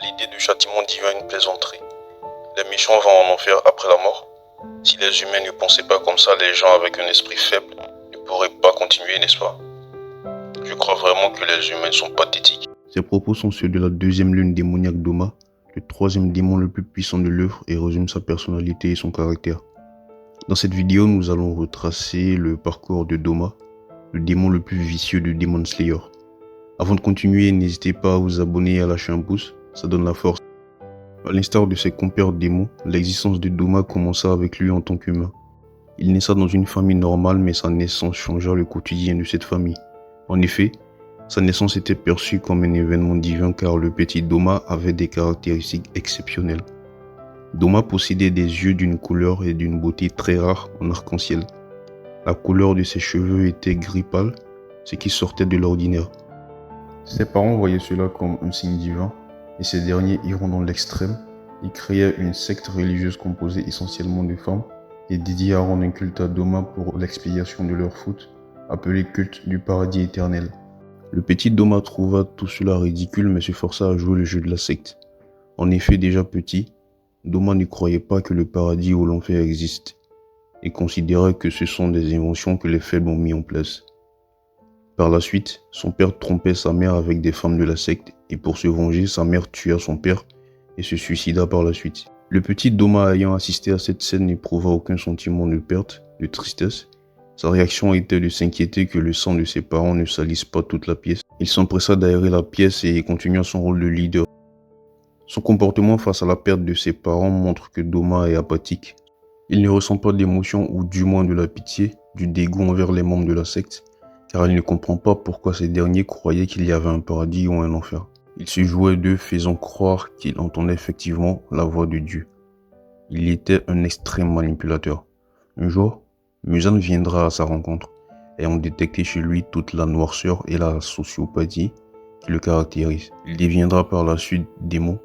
l'idée du châtiment divin une plaisanterie. Les méchants vont en enfer après la mort. Si les humains ne pensaient pas comme ça, les gens avec un esprit faible ne pourraient pas continuer, n'est-ce pas? Je crois vraiment que les humains sont pathétiques. Ces propos sont ceux de la deuxième lune démoniaque d'Oma, le troisième démon le plus puissant de l'œuvre, et résument sa personnalité et son caractère. Dans cette vidéo, nous allons retracer le parcours de Doma, le démon le plus vicieux de Demon Slayer. Avant de continuer, n'hésitez pas à vous abonner et à lâcher un pouce, ça donne la force. À l'instar de ses compères démons, l'existence de Doma commença avec lui en tant qu'humain. Il naissa dans une famille normale, mais sa naissance changea le quotidien de cette famille. En effet, sa naissance était perçue comme un événement divin car le petit Doma avait des caractéristiques exceptionnelles. Doma possédait des yeux d'une couleur et d'une beauté très rares en arc-en-ciel. La couleur de ses cheveux était gris pâle, ce qui sortait de l'ordinaire. Ses parents voyaient cela comme un signe divin, et ces derniers iront dans l'extrême. Ils créèrent une secte religieuse composée essentiellement de femmes et dédiée à rendre un culte à Doma pour l'expiation de leur faute, appelé culte du paradis éternel. Le petit Doma trouva tout cela ridicule mais se força à jouer le jeu de la secte. En effet, déjà petit, Doma ne croyait pas que le paradis ou l'enfer existent et considérait que ce sont des inventions que les faibles ont mis en place. Par la suite, son père trompait sa mère avec des femmes de la secte et pour se venger, sa mère tua son père et se suicida par la suite. Le petit Doma ayant assisté à cette scène n'éprouva aucun sentiment de perte, de tristesse. Sa réaction était de s'inquiéter que le sang de ses parents ne salisse pas toute la pièce. Il s'empressa d'aérer la pièce et continua son rôle de leader. Son comportement face à la perte de ses parents montre que Doma est apathique. Il ne ressent pas d'émotion ou du moins de la pitié, du dégoût envers les membres de la secte, car il ne comprend pas pourquoi ces derniers croyaient qu'il y avait un paradis ou un enfer. Il se jouait d'eux, faisant croire qu'il entendait effectivement la voix de Dieu. Il était un extrême manipulateur. Un jour, Muzan viendra à sa rencontre, ayant détecté chez lui toute la noirceur et la sociopathie qui le caractérisent. Il deviendra par la suite démon,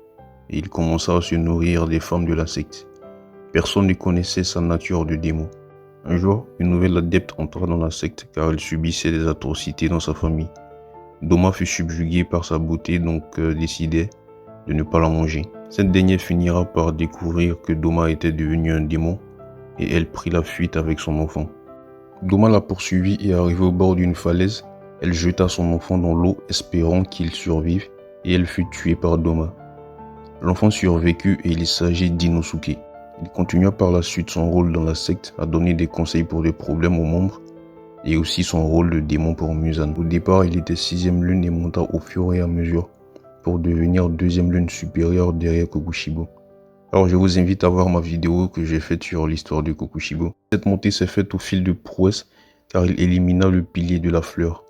et il commença à se nourrir des femmes de la secte. Personne ne connaissait sa nature de démon. Un jour, une nouvelle adepte entra dans la secte car elle subissait des atrocités dans sa famille. Doma fut subjugué par sa beauté donc décidait de ne pas la manger. Cette dernière finira par découvrir que Doma était devenu un démon et elle prit la fuite avec son enfant. Doma la poursuivit et arrivé au bord d'une falaise, elle jeta son enfant dans l'eau espérant qu'il survive et elle fut tuée par Doma. L'enfant survécut et il s'agit d'Inosuke. Il continua par la suite son rôle dans la secte à donner des conseils pour des problèmes aux membres et aussi son rôle de démon pour Muzan. Au départ, il était 6e lune et monta au fur et à mesure pour devenir 2e lune supérieure derrière Kokushibo. Alors je vous invite à voir ma vidéo que j'ai faite sur l'histoire de Kokushibo. Cette montée s'est faite au fil de prouesse car il élimina le pilier de la fleur.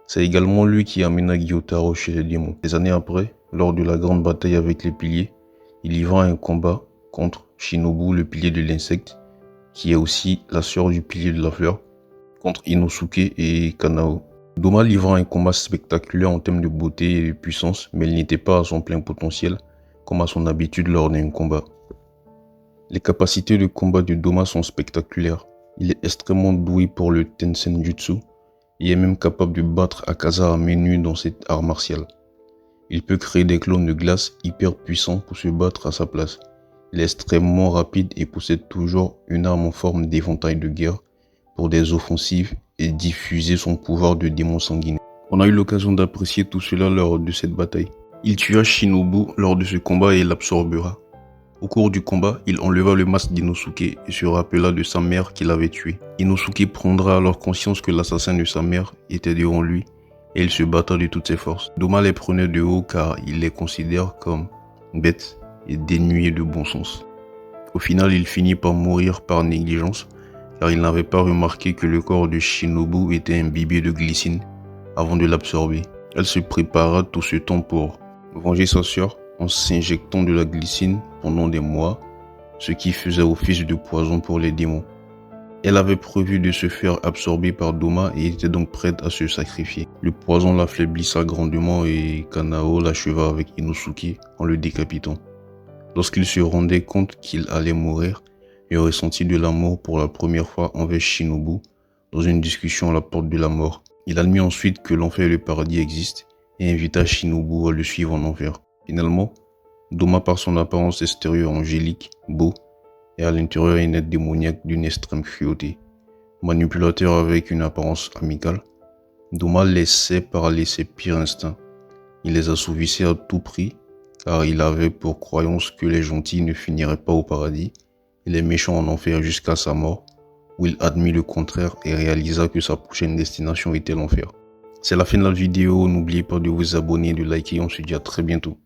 C'est également lui qui amena Gyotaro chez les démons. Des années après, lors de la grande bataille avec les piliers, il livra un combat contre Shinobu, le pilier de l'insecte, qui est aussi la sœur du pilier de la fleur, contre Inosuke et Kanao. Doma livra un combat spectaculaire en termes de beauté et de puissance, mais il n'était pas à son plein potentiel, comme à son habitude lors d'un combat. Les capacités de combat de Doma sont spectaculaires. Il est extrêmement doué pour le Tensen Jutsu, et est même capable de battre Akaza à main nue dans cet art martial. Il peut créer des clones de glace hyper puissants pour se battre à sa place. Il est extrêmement rapide et possède toujours une arme en forme d'éventail de guerre pour des offensives et diffuser son pouvoir de démon sanguinaire. On a eu l'occasion d'apprécier tout cela lors de cette bataille. Il tua Shinobu lors de ce combat et l'absorbera. Au cours du combat, il enleva le masque d'Inosuke et se rappela de sa mère qu'il avait tuée. Inosuke prendra alors conscience que l'assassin de sa mère était devant lui et il se batta de toutes ses forces. Doma les prenait de haut car il les considère comme bêtes et dénués de bon sens. Au final, il finit par mourir par négligence car il n'avait pas remarqué que le corps de Shinobu était imbibé de glycine avant de l'absorber. Elle se prépara tout ce temps pour venger sa sœur en s'injectant de la glycine pendant des mois, ce qui faisait office de poison pour les démons. Elle avait prévu de se faire absorber par Doma et était donc prête à se sacrifier. Le poison l'affaiblissa grandement et Kanao l'acheva avec Inosuke en le décapitant. Lorsqu'il se rendait compte qu'il allait mourir, il ressentit de l'amour pour la première fois envers Shinobu dans une discussion à la porte de la mort. Il admit ensuite que l'enfer et le paradis existent et invita Shinobu à le suivre en enfer. Finalement, Doma par son apparence extérieure angélique, beau, et à l'intérieur un être démoniaque d'une extrême cruauté. Manipulateur avec une apparence amicale, Doma laissait parler ses pires instincts. Il les assouvissait à tout prix, car il avait pour croyance que les gentils ne finiraient pas au paradis et les méchants en enfer jusqu'à sa mort, où il admit le contraire et réalisa que sa prochaine destination était l'enfer. C'est la fin de la vidéo, n'oubliez pas de vous abonner et de liker, on se dit à très bientôt.